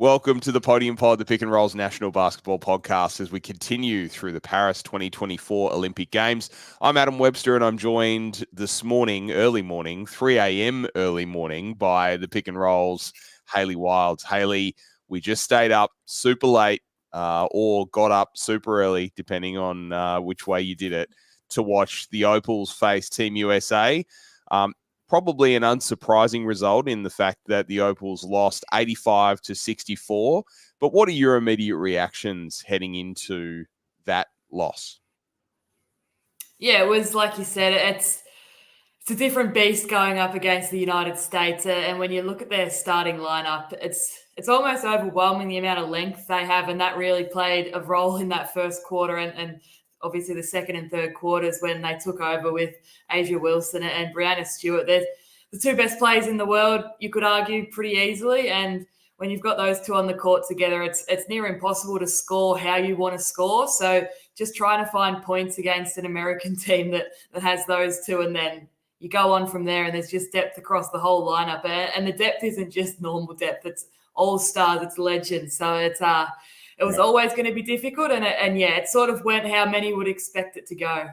Welcome to the Podium Pod, the Pick and Rolls National Basketball Podcast, as we continue through the Paris 2024 Olympic Games. I'm Adam Webster, and I'm joined this morning, early morning, 3 a.m. early morning, by the Pick and Rolls, Hayley Wilds. Hayley, we just stayed up super late or got up super early, depending on which way you did it, to watch the Opals face Team USA. Probably an unsurprising result in the fact that the Opals lost 85-64. But what are your immediate reactions heading into that loss? Yeah, it was like you said, it's a different beast going up against the United States. And when you look at their starting lineup, it's almost overwhelming the amount of length they have, and that really played a role in that first quarter and obviously the second and third quarters when they took over with A'ja Wilson and Breanna Stewart. They're the two best players in the world, you could argue, pretty easily. And when you've got those two on the court together, it's near impossible to score how you want to score. So just trying to find points against an American team that has those two, and then you go on from there, and there's just depth across the whole lineup. And the depth isn't just normal depth. It's all-stars, it's legends. So it was always going to be difficult, and it sort of went how many would expect it to go.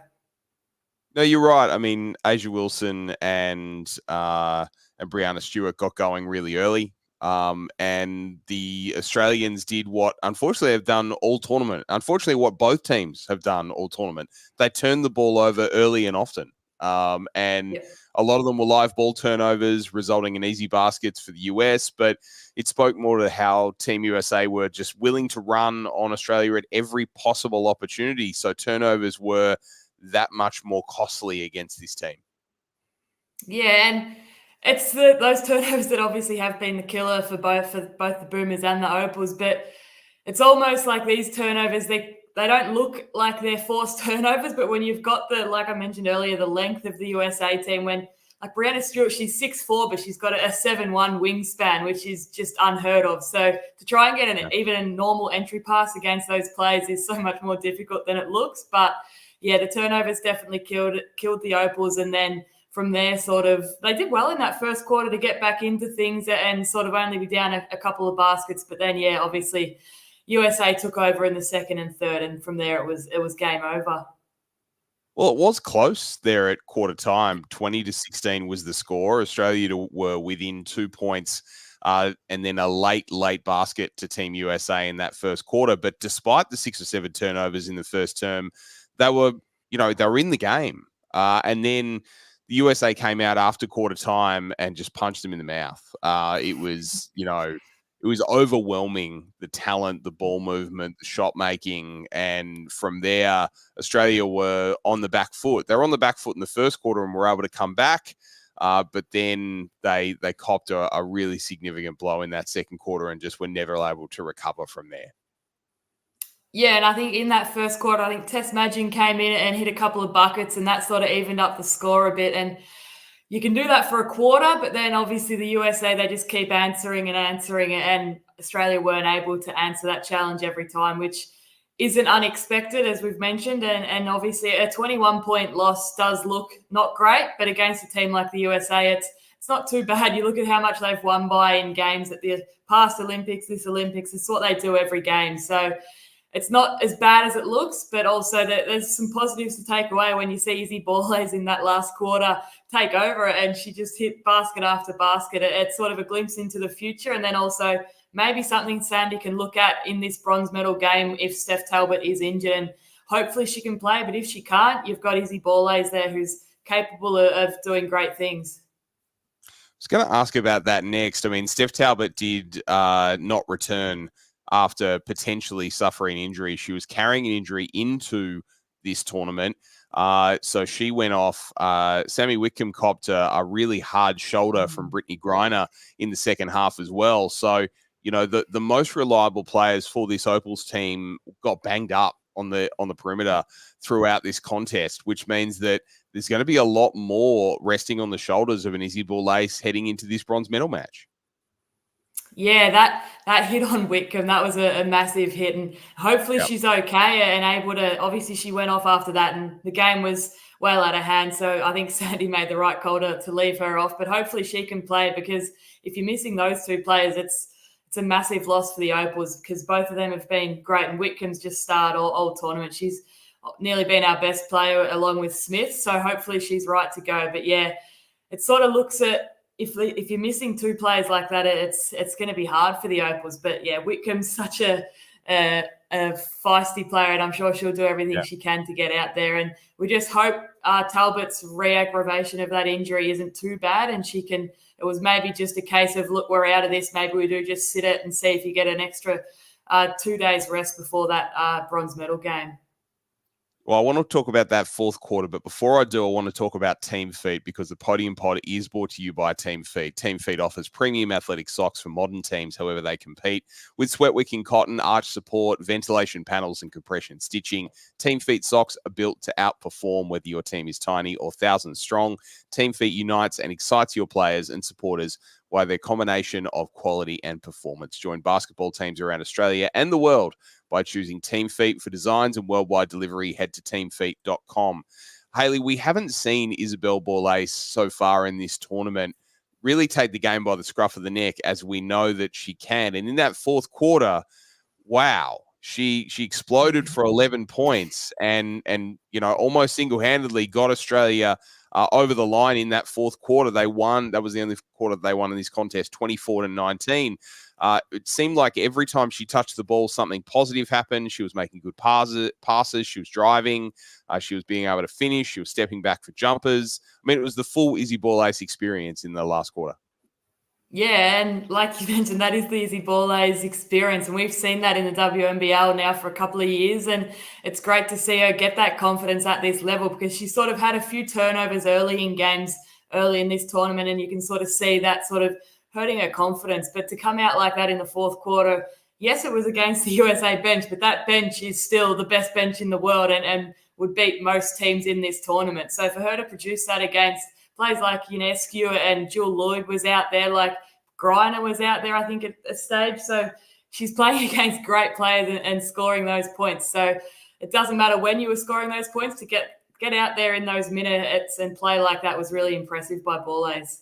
No, you're right. I mean, A'ja Wilson and Breanna Stewart got going really early. And the Australians did what, unfortunately, have done all tournament. Unfortunately, what both teams have done all tournament. They turned the ball over early and often. A lot of them were live ball turnovers, resulting in easy baskets for the US. But it spoke more to how Team USA were just willing to run on Australia at every possible opportunity. So turnovers were that much more costly against this team. Yeah, and it's those turnovers that obviously have been the killer for both the Boomers and the Opals. But it's almost like these turnovers, they don't look like they're forced turnovers, but when you've got like I mentioned earlier, the length of the USA team, when like Breanna Stewart, she's 6'4", but she's got a 7'1" wingspan, which is just unheard of. So to try and get even a normal entry pass against those players is so much more difficult than it looks. But yeah, the turnovers definitely killed the Opals, and then from there, they did well in that first quarter to get back into things and sort of only be down a couple of baskets. But then, yeah, obviously USA took over in the second and third, and from there it was game over. Well, it was close there at quarter time. 20-16 was the score. Australia were within 2 points, and then a late basket to Team USA in that first quarter. But despite the 6 or 7 turnovers in the first term, they were in the game. And then the USA came out after quarter time and just punched them in the mouth. It was overwhelming, the talent, the ball movement, the shot making. And from there, Australia were on the back foot. They were on the back foot in the first quarter and were able to come back. But then they copped a really significant blow in that second quarter and just were never able to recover from there. Yeah, and I think in that first quarter, I think Tess Madgen came in and hit a couple of buckets, and that sort of evened up the score a bit. And you can do that for a quarter, but then obviously the USA, they just keep answering, and Australia weren't able to answer that challenge every time, which isn't unexpected, as we've mentioned. And obviously a 21-point loss does look not great, but against a team like the USA, it's not too bad. You look at how much they've won by in games at the past Olympics, this Olympics. It's what they do every game. So it's not as bad as it looks, but also there's some positives to take away when you see Izzy Borlase in that last quarter take over, and she just hit basket after basket. It's sort of a glimpse into the future, and then also maybe something Sandy can look at in this bronze medal game if Steph Talbot is injured, and hopefully she can play. But if she can't, you've got Izzy Borlase there who's capable of doing great things. I was going to ask about that next. I mean, Steph Talbot did not return after potentially suffering injury. She was carrying an injury into this tournament. So she went off. Sammy Whitcomb copped a really hard shoulder from Brittany Griner in the second half as well. So, the most reliable players for this Opals team got banged up on the perimeter throughout this contest, which means that there's going to be a lot more resting on the shoulders of an Izzy Borlase heading into this bronze medal match. Yeah, that hit on Whitcomb, that was a massive hit, and hopefully she's okay and able to. Obviously, she went off after that, and the game was well out of hand. So I think Sandy made the right call to leave her off. But hopefully she can play, because if you're missing those two players, it's it's a massive loss for the Opals because both of them have been great. And Whitcomb's just started all tournament. She's nearly been our best player along with Smith. So hopefully she's right to go. But yeah, it sort of looks at if you're missing two players like that, it's going to be hard for the Opals. But yeah, Whitcomb's such a feisty player, and I'm sure she'll do everything she can to get out there. And we just hope Talbot's re-aggravation of that injury isn't too bad, and it was maybe just a case of, look, we're out of this. Maybe we do just sit it and see if you get an extra 2 days rest before that bronze medal game. Well, I want to talk about that fourth quarter, but before I do, I want to talk about Team Feet because the Podium Pod is brought to you by Team Feet. Team Feet offers premium athletic socks for modern teams, however they compete, with sweat wicking cotton, arch support, ventilation panels, and compression stitching. Team Feet socks are built to outperform whether your team is tiny or thousands strong. Team Feet unites and excites your players and supporters by their combination of quality and performance. Join basketball teams around Australia and the world by choosing Team Feet for designs and worldwide delivery. Head to teamfeet.com. Hayley, we haven't seen Isabelle Borlase so far in this tournament really take the game by the scruff of the neck, as we know that she can. And in that fourth quarter, wow, she exploded for 11 points and almost single-handedly got Australia over the line in that fourth quarter. They won. That was the only quarter they won in this contest, 24-19. It seemed like every time she touched the ball, something positive happened. She was making good passes. She was driving. She was being able to finish. She was stepping back for jumpers. I mean, it was the full Izzy Borlase experience in the last quarter. Yeah, and like you mentioned, that is the Izzy Borlase experience, and we've seen that in the WNBL now for a couple of years, and it's great to see her get that confidence at this level because she sort of had a few turnovers early in games, early in this tournament, and you can sort of see that sort of hurting her confidence. But to come out like that in the fourth quarter, yes, it was against the USA bench, but that bench is still the best bench in the world and would beat most teams in this tournament. So for her to produce that against players like Ionescu and Jewel Lloyd was out there, like Greiner was out there, I think, at a stage. So she's playing against great players and scoring those points. So it doesn't matter when you were scoring those points, to get out there in those minutes and play like that was really impressive by Borlase.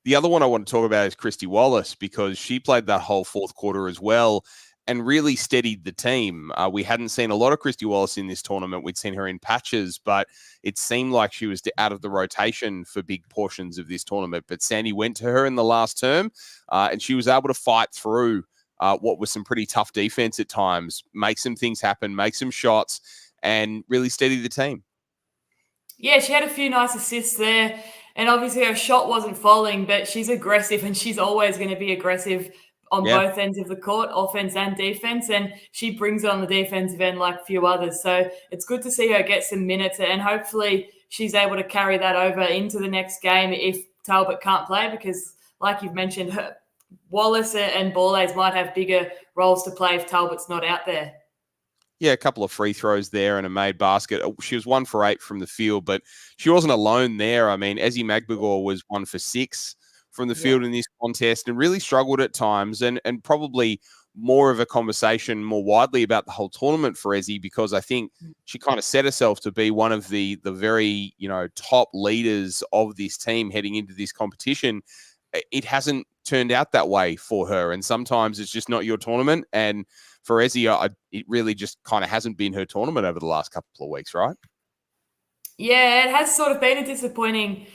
The other one I want to talk about is Christy Wallace, because she played that whole fourth quarter as well and really steadied the team. We hadn't seen a lot of Christy Wallace in this tournament. We'd seen her in patches, but it seemed like she was out of the rotation for big portions of this tournament. But Sandy went to her in the last term, and she was able to fight through what was some pretty tough defense at times, make some things happen, make some shots, and really steady the team. Yeah, she had a few nice assists there. And obviously her shot wasn't falling, but she's aggressive and she's always going to be aggressive on both ends of the court, offense and defense. And she brings it on the defensive end like few others. So it's good to see her get some minutes, and hopefully she's able to carry that over into the next game if Talbot can't play, because like you've mentioned, Wallace and Borlase might have bigger roles to play if Talbot's not out there. Yeah, a couple of free throws there and a made basket. She was 1 for 8 from the field, but she wasn't alone there. I mean, Ezzy Magbegor was 1 for 6 from the field in this contest and really struggled at times, and probably more of a conversation more widely about the whole tournament for Ezzy, because I think she kind of set herself to be one of the very, top leaders of this team heading into this competition. It hasn't turned out that way for her, and sometimes it's just not your tournament. And for Ezzy, it really just kind of hasn't been her tournament over the last couple of weeks, right? Yeah, it has sort of been a disappointing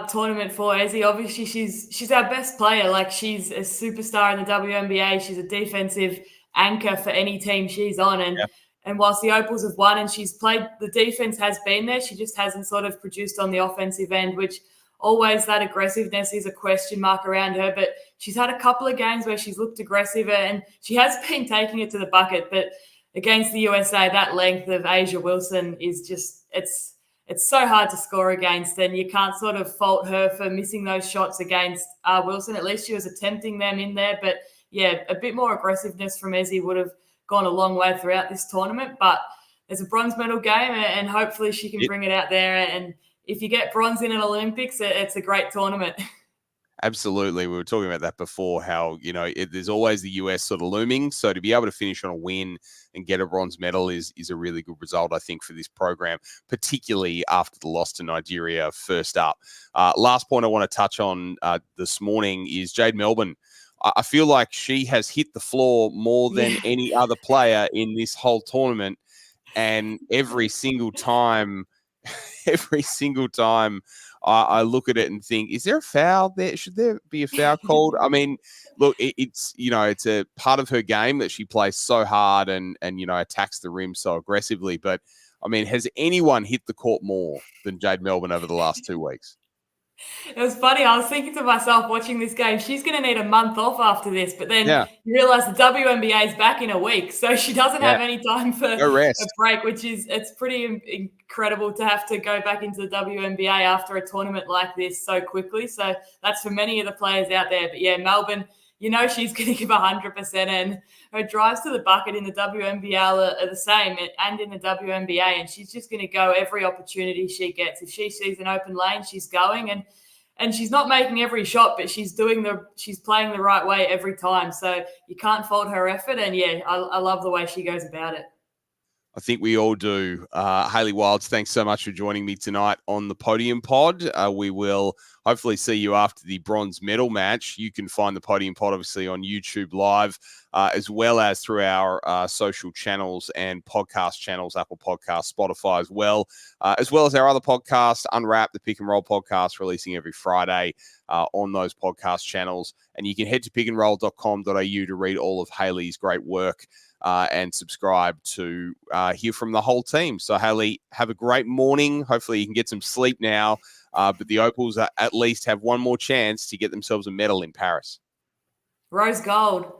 tournament for Ezzy. Obviously, she's our best player. Like, she's a superstar in the WNBA. She's a defensive anchor for any team she's on. And whilst the Opals have won and she's played, the defense has been there. She just hasn't sort of produced on the offensive end, which always that aggressiveness is a question mark around her. But she's had a couple of games where she's looked aggressive and she has been taking it to the bucket. But against the USA, that length of Asia Wilson is just, it's so hard to score against, and you can't sort of fault her for missing those shots against Wilson. At least she was attempting them in there. But yeah, a bit more aggressiveness from Ezzy would have gone a long way throughout this tournament. But there's a bronze medal game, and hopefully she can bring it out there. And if you get bronze in an Olympics, it's a great tournament. Absolutely. We were talking about that before, how, there's always the US sort of looming. So to be able to finish on a win and get a bronze medal is a really good result, I think, for this program, particularly after the loss to Nigeria first up. Last point I want to touch on this morning is Jade Melbourne I feel like she has hit the floor more than any other player in this whole tournament. And every single time, I look at it and think, is there a foul there? Should there be a foul called? I mean, look, it's it's a part of her game that she plays so hard and attacks the rim so aggressively. But I mean, has anyone hit the court more than Jade Melbourne over the last 2 weeks? It was funny. I was thinking to myself watching this game, she's going to need a month off after this. But then you realize the WNBA is back in a week. So she doesn't have any time for no rest. a break, it's pretty incredible to have to go back into the WNBA after a tournament like this so quickly. So that's for many of the players out there. But yeah, Melbourne, she's going to give 100%, and her drives to the bucket in the WNBL are the same, and in the WNBA, and she's just going to go every opportunity she gets. If she sees an open lane, she's going, and she's not making every shot, but she's playing the right way every time. So you can't fault her effort, and yeah, I love the way she goes about it. I think we all do. Hayley Wilds, thanks so much for joining me tonight on the Podium Pod. We will hopefully see you after the bronze medal match. You can find the Podium Pod obviously on YouTube Live, as well as through our social channels and podcast channels, Apple Podcasts, Spotify as well as our other podcasts, Unwrap, the Pick and Roll podcast, releasing every Friday on those podcast channels. And you can head to pickandroll.com.au to read all of Hayley's great work. And subscribe to hear from the whole team. So, Hayley, have a great morning. Hopefully you can get some sleep now. But the Opals at least have one more chance to get themselves a medal in Paris. Rose gold.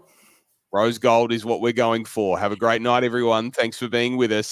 Rose gold is what we're going for. Have a great night, everyone. Thanks for being with us.